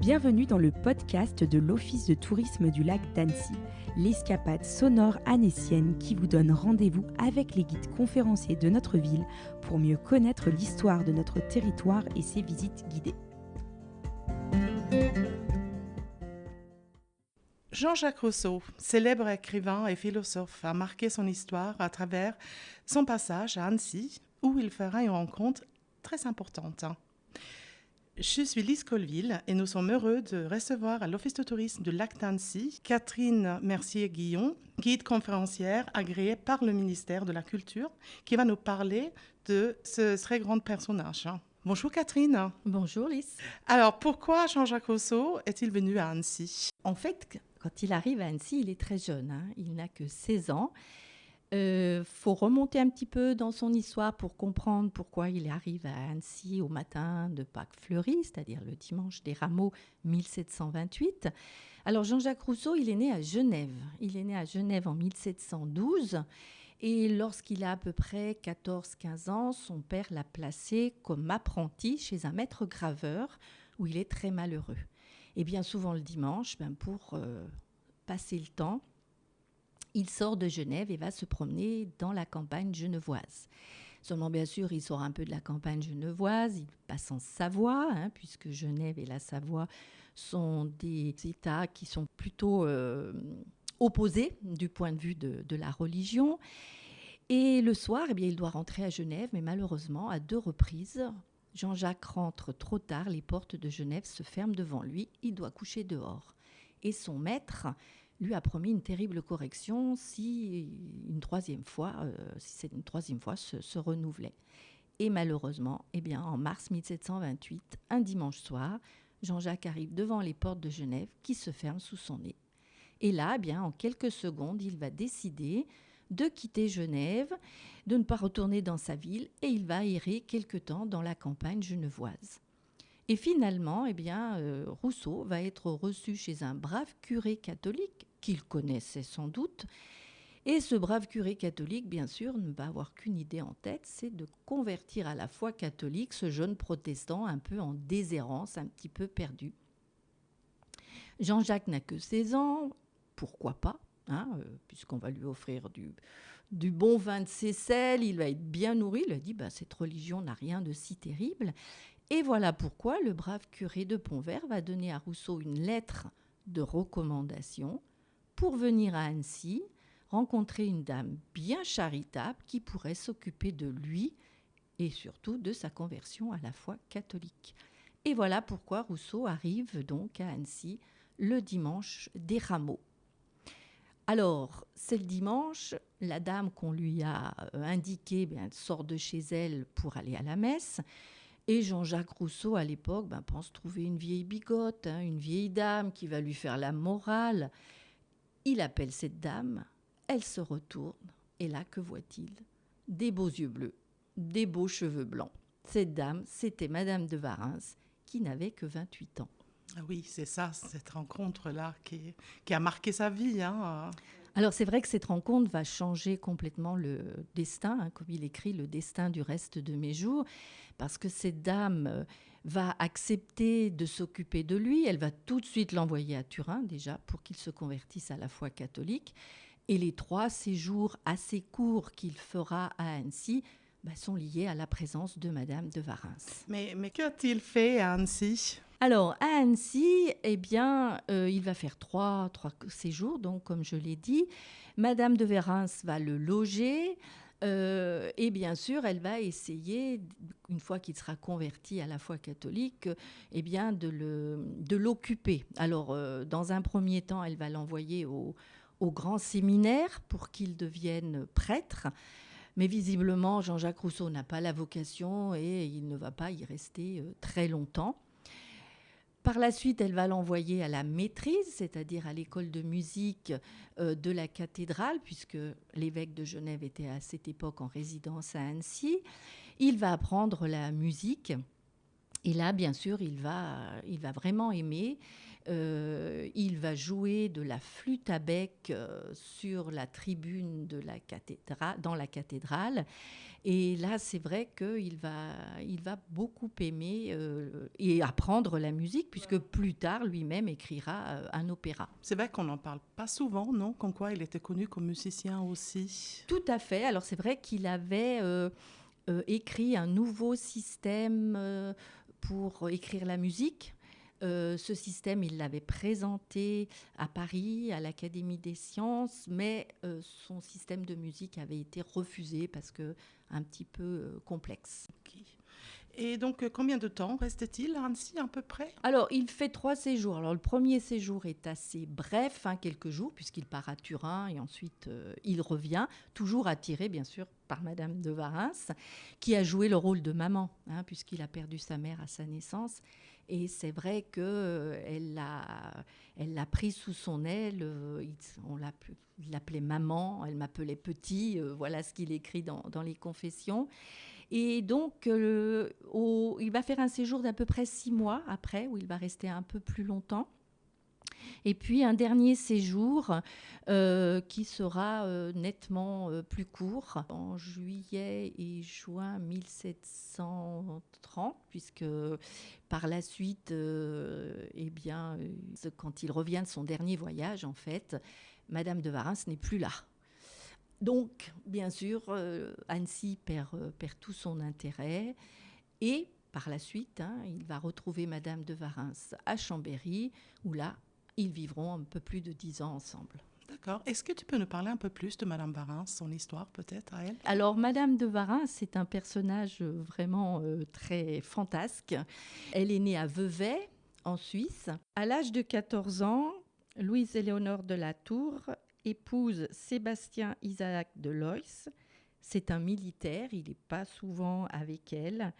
Bienvenue dans le podcast de l'Office de tourisme du lac d'Annecy, l'escapade sonore annécienne qui vous donne rendez-vous avec les guides conférenciers de notre ville pour mieux connaître l'histoire de notre territoire et ses visites guidées. Jean-Jacques Rousseau, célèbre écrivain et philosophe, a marqué son histoire à travers son passage à Annecy, où il fera une rencontre très importante. Je suis Lise Colville et nous sommes heureux de recevoir à l'Office de tourisme du lac d'Annecy Catherine Mercier-Guillon, guide conférencière agréée par le ministère de la Culture, qui va nous parler de ce très grand personnage. Bonjour Catherine. Bonjour Lise. Alors pourquoi Jean-Jacques Rousseau est-il venu à Annecy ? En fait, quand il arrive à Annecy, il est très jeune, il n'a que 16 ans. Faut remonter un petit peu dans son histoire pour comprendre pourquoi il arrive à Annecy au matin de Pâques fleuries, c'est-à-dire le dimanche des Rameaux 1728. Alors Jean-Jacques Rousseau, il est né à Genève. Il est né à Genève en 1712 et lorsqu'il a à peu près 14-15 ans, son père l'a placé comme apprenti chez un maître graveur où il est très malheureux. Et bien souvent le dimanche, pour passer le temps, il sort de Genève et va se promener dans la campagne genevoise. Seulement, bien sûr, il sort un peu de la campagne genevoise, il passe en Savoie, puisque Genève et la Savoie sont des États qui sont plutôt opposés du point de vue de la religion. Et le soir, il doit rentrer à Genève, mais malheureusement, à 2 reprises, Jean-Jacques rentre trop tard, les portes de Genève se ferment devant lui, il doit coucher dehors. Et son maître lui a promis une terrible correction si cette une troisième fois se renouvelait. Et malheureusement, en mars 1728, un dimanche soir, Jean-Jacques arrive devant les portes de Genève qui se ferment sous son nez. Et là, en quelques secondes, il va décider de quitter Genève, de ne pas retourner dans sa ville, et il va errer quelque temps dans la campagne genevoise. Et finalement, Rousseau va être reçu chez un brave curé catholique qu'il connaissait sans doute. Et ce brave curé catholique, bien sûr, ne va avoir qu'une idée en tête, c'est de convertir à la foi catholique ce jeune protestant un peu en déshérence, un petit peu perdu. Jean-Jacques n'a que 16 ans, pourquoi pas, puisqu'on va lui offrir du bon vin de Seyssel, il va être bien nourri. Il a dit, cette religion n'a rien de si terrible. Et voilà pourquoi le brave curé de Pont-Vert va donner à Rousseau une lettre de recommandation pour venir à Annecy, rencontrer une dame bien charitable qui pourrait s'occuper de lui et surtout de sa conversion à la foi catholique. Et voilà pourquoi Rousseau arrive donc à Annecy le dimanche des Rameaux. Alors, c'est le dimanche, la dame qu'on lui a indiquée sort de chez elle pour aller à la messe. Et Jean-Jacques Rousseau, à l'époque, pense trouver une vieille bigote, une vieille dame qui va lui faire la morale. Il appelle cette dame, elle se retourne, et là, que voit-il ? Des beaux yeux bleus, des beaux cheveux blancs. Cette dame, c'était Madame de Warens, qui n'avait que 28 ans. Ah oui, c'est ça, cette rencontre-là qui a marqué sa vie. Alors c'est vrai que cette rencontre va changer complètement le destin, comme il écrit, le destin du reste de mes jours, parce que cette dame va accepter de s'occuper de lui, elle va tout de suite l'envoyer à Turin déjà pour qu'il se convertisse à la foi catholique, et les 3 séjours assez courts qu'il fera à Annecy sont liés à la présence de Madame de Warens. Mais qu'a-t-il fait à Annecy ? Alors, à Annecy, il va faire 3 séjours, donc comme je l'ai dit. Madame de Warens va le loger et bien sûr, elle va essayer, une fois qu'il sera converti à la foi catholique, de l'occuper. Alors, dans un premier temps, elle va l'envoyer au grand séminaire pour qu'il devienne prêtre. Mais visiblement, Jean-Jacques Rousseau n'a pas la vocation et il ne va pas y rester très longtemps. Par la suite, elle va l'envoyer à la maîtrise, c'est-à-dire à l'école de musique de la cathédrale, puisque l'évêque de Genève était à cette époque en résidence à Annecy. Il va apprendre la musique Et là, bien sûr, il va vraiment aimer. Il va jouer de la flûte à bec sur la tribune de la dans la cathédrale. Et là, c'est vrai qu'il va beaucoup aimer et apprendre la musique, puisque plus tard, lui-même écrira un opéra. C'est vrai qu'on n'en parle pas souvent, non? Comme quoi il était connu comme musicien aussi. Tout à fait. Alors, c'est vrai qu'il avait écrit un nouveau système pour écrire la musique. Ce système, il l'avait présenté à Paris, à l'Académie des sciences, mais son système de musique avait été refusé parce que un petit peu complexe. Okay. Et donc, combien de temps reste-t-il à Annecy, à peu près? Alors, il fait 3 séjours. Alors, le premier séjour est assez bref, quelques jours, puisqu'il part à Turin et ensuite il revient, toujours attiré, bien sûr, par Madame de Warens, qui a joué le rôle de maman, puisqu'il a perdu sa mère à sa naissance. Et c'est vrai qu'elle l'a pris sous son aile. Il l'appelait maman, elle m'appelait petit. Voilà ce qu'il écrit dans les Confessions. Et donc, il va faire un séjour d'à peu près 6 mois après, où il va rester un peu plus longtemps. Et puis un dernier séjour qui sera nettement plus court, en juillet et juin 1730, puisque par la suite, quand il revient de son dernier voyage, en fait, Madame de Warens n'est plus là. Donc, bien sûr, Annecy perd tout son intérêt et par la suite, il va retrouver Madame de Warens à Chambéry, où là, ils vivront un peu plus de 10 ans ensemble. D'accord. Est-ce que tu peux nous parler un peu plus de Madame Warens, son histoire peut-être à elle? Alors, Madame de Warens, c'est un personnage vraiment très fantasque. Elle est née à Vevey, en Suisse. À l'âge de 14 ans, Louise-Éléonore de la Tour épouse Sébastien Isaac de Loys. C'est un militaire, il n'est pas souvent avec elle.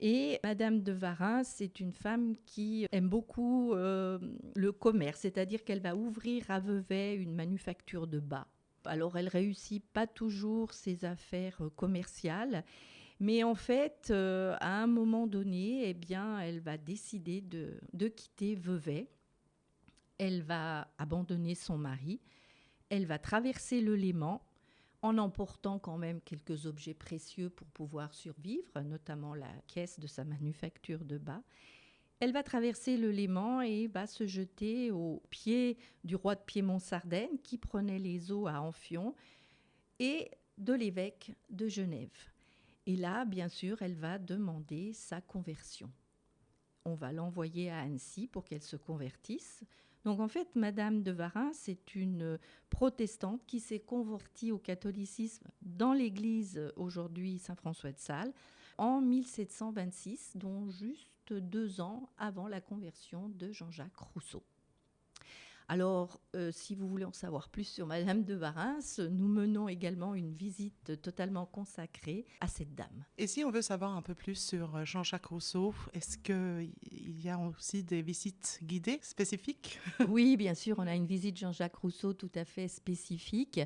Et Madame de Warens, c'est une femme qui aime beaucoup le commerce, c'est-à-dire qu'elle va ouvrir à Vevey une manufacture de bas. Alors, elle réussit pas toujours ses affaires commerciales, mais en fait, à un moment donné, elle va décider de quitter Vevey. Elle va abandonner son mari. Elle va traverser le Léman en emportant quand même quelques objets précieux pour pouvoir survivre, notamment la caisse de sa manufacture de bas. Elle va traverser le Léman et va se jeter aux pieds du roi de Piémont-Sardaigne qui prenait les eaux à Amphion et de l'évêque de Genève. Et là, bien sûr, elle va demander sa conversion. On va l'envoyer à Annecy pour qu'elle se convertisse. Donc en fait, Madame de Warens, c'est une protestante qui s'est convertie au catholicisme dans l'église aujourd'hui Saint-François de Sales en 1726, dont juste 2 ans avant la conversion de Jean-Jacques Rousseau. Alors, si vous voulez en savoir plus sur Madame de Warens, nous menons également une visite totalement consacrée à cette dame. Et si on veut savoir un peu plus sur Jean-Jacques Rousseau, est-ce qu'il y a aussi des visites guidées spécifiques? Oui, bien sûr, on a une visite Jean-Jacques Rousseau tout à fait spécifique.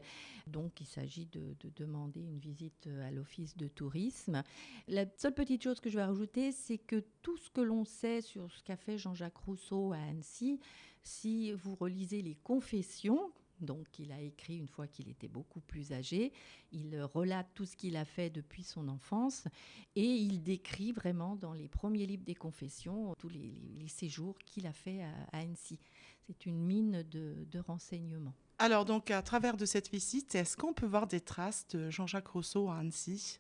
Donc, il s'agit de demander une visite à l'Office de tourisme. La seule petite chose que je vais rajouter, c'est que tout ce que l'on sait sur ce qu'a fait Jean-Jacques Rousseau à Annecy, si vous relisez les Confessions, donc qu'il a écrit une fois qu'il était beaucoup plus âgé, il relate tout ce qu'il a fait depuis son enfance et il décrit vraiment dans les premiers livres des Confessions tous les séjours qu'il a fait à Annecy. C'est une mine de renseignements. Alors donc à travers de cette visite, est-ce qu'on peut voir des traces de Jean-Jacques Rousseau à Annecy?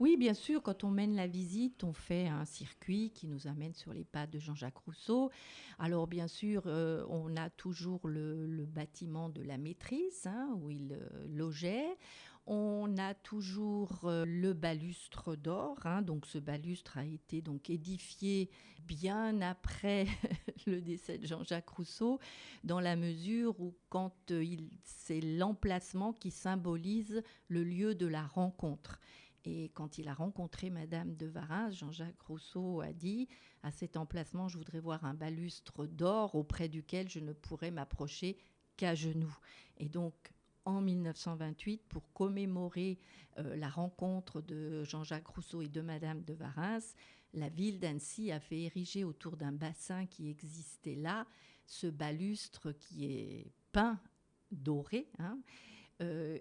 Oui, bien sûr, quand on mène la visite, on fait un circuit qui nous amène sur les pas de Jean-Jacques Rousseau. Alors, bien sûr, on a toujours le bâtiment de la maîtrise, où il logeait. On a toujours le balustre d'or. Donc, ce balustre a été donc édifié bien après le décès de Jean-Jacques Rousseau, dans la mesure où c'est l'emplacement qui symbolise le lieu de la rencontre. Et quand il a rencontré Madame de Warens, Jean-Jacques Rousseau a dit « À cet emplacement, je voudrais voir un balustre d'or auprès duquel je ne pourrais m'approcher qu'à genoux. » Et donc, en 1928, pour commémorer la rencontre de Jean-Jacques Rousseau et de Madame de Warens, la ville d'Annecy a fait ériger autour d'un bassin qui existait là, ce balustre qui est peint doré,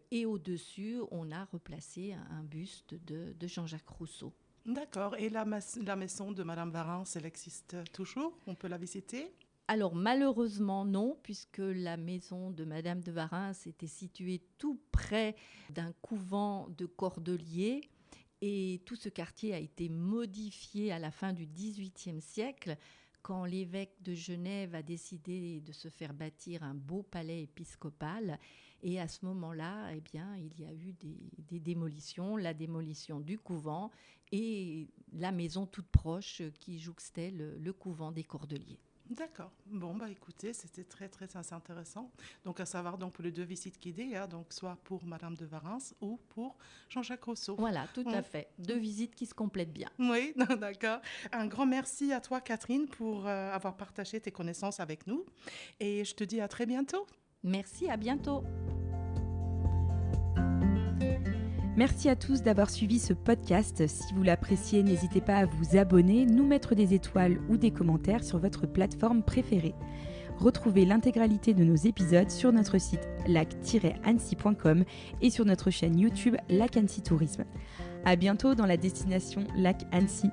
et au-dessus, on a replacé un buste de Jean-Jacques Rousseau. D'accord. Et la maison de Madame Varens, elle existe toujours? On peut la visiter? Alors malheureusement non, puisque la maison de Madame de Varens était située tout près d'un couvent de Cordeliers et tout ce quartier a été modifié à la fin du XVIIIe siècle quand l'évêque de Genève a décidé de se faire bâtir un beau palais épiscopal. Et à ce moment-là, eh bien, il y a eu des démolitions, la démolition du couvent et la maison toute proche qui jouxtait le couvent des Cordeliers. D'accord. Bon, écoutez, c'était très, très intéressant. Donc, à savoir donc pour les 2 visites guidées, donc soit pour Madame de Varens ou pour Jean-Jacques Rousseau. Voilà, tout à fait. 2 visites qui se complètent bien. Oui, d'accord. Un grand merci à toi, Catherine, pour avoir partagé tes connaissances avec nous. Et je te dis à très bientôt. Merci, à bientôt. Merci à tous d'avoir suivi ce podcast. Si vous l'appréciez, n'hésitez pas à vous abonner, nous mettre des étoiles ou des commentaires sur votre plateforme préférée. Retrouvez l'intégralité de nos épisodes sur notre site lac-annecy.com et sur notre chaîne YouTube Lac Annecy Tourisme. À bientôt dans la destination Lac Annecy.